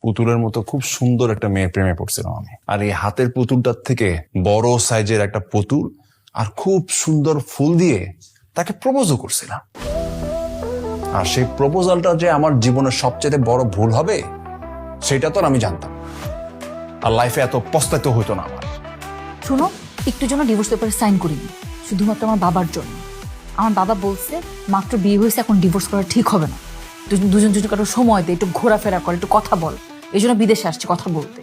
পুতুলের মতো খুব সুন্দর একটা মেয়ের প্রেমে পড়ছিলাম আমি। আর এই হাতের পুতুলটার থেকে বড় সাইজের একটা পুতুল আর খুব সুন্দর ফুল দিয়ে তাকে প্রপোজও করছিলাম। আর সেই প্রপোজালটা যে আমার জীবনের সবচেয়ে বড় ভুল হবে সেটা তো আর আমি জানতাম। আর লাইফে এত পস্তাইতে হইতো না আমার। শোনো, একটু জন্য ডিভোর্স পেপারে সাইন করিনি, শুধুমাত্র আমার বাবার জন্য। আমার বাবা বলছে মাত্র বিয়ে হয়েছে, এখন ডিভোর্স করা ঠিক হবে না। দুজন কারো সময় দে, একটু ঘোরাফেরা করে, একটু কথা বল। এই জন্য বিদেশে আসছে কথা বলতে,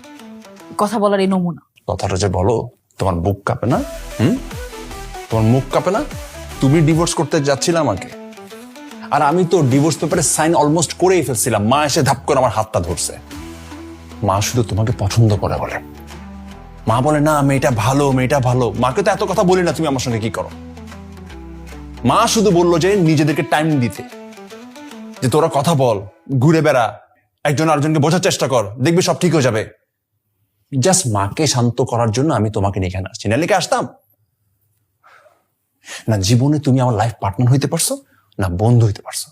কথা বলার এই নমুনা। কথাটা যে বলো, তোমার বুক কাঁপে না? তোমার মুখ কাঁপে না? তুমি ডিভোর্স করতে যাচ্ছিলে আমাকে, আর আমি তো ডিভোর্স পেপারে সাইন অলমোস্ট করেই ফেলছিলাম। মা এসে ধাপ করে আমার হাতটা ধরছে। মা শুধু তোমাকে পছন্দ করে বলে। মা বলে না মেয়েটা ভালো, মেয়েটা ভালো। মাকে তো এত কথা বলি না তুমি আমার সঙ্গে কি করো। মা শুধু বললো যে নিজেদেরকে টাইম দিতে, যে তোরা কথা বল, ঘুরে বেড়া, একজন আরেকজনকে বোঝার চেষ্টা কর, দেখবি সব ঠিক হয়ে যাবে। জাস্ট মাকে শান্ত করার জন্য আমি তোমাকে নিয়ে এখানে আসছি, নাহলে কি আসতাম না? জীবনে তুমি আমার লাইফ পার্টনার হইতে পারছো না, বন্ধু হইতে পারছো।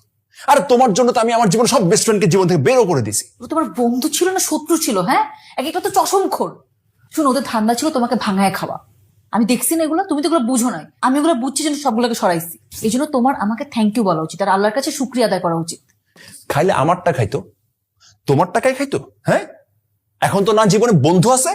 আর তোমার জন্য তো আমি আমার জীবন সব বেস্ট ফ্রেন্ডকে জীবন থেকে বেরও করে দিছি। তোমার বন্ধু ছিল না শত্রু ছিল? হ্যাঁ, এক একটা তো চশমখোর। শুনো, ওদের ধান্দা ছিল তোমাকে ভাঙায় খাওয়া। আমি দেখছি না এগুলো, তুমি তো এগুলো বুঝো নাই। আমি এগুলো বুঝছি জন্য সবগুলোকে সরাইছি। এই জন্য তোমার আমাকে থ্যাংক ইউ বলা উচিত, আর আল্লাহর কাছে শুকরিয়া আদায় করা উচিত। খাইলে আমারটা খাইতো, তোমার টাকায় খাইতো। হ্যাঁ, এখন তো না জীবনে বন্ধু আছে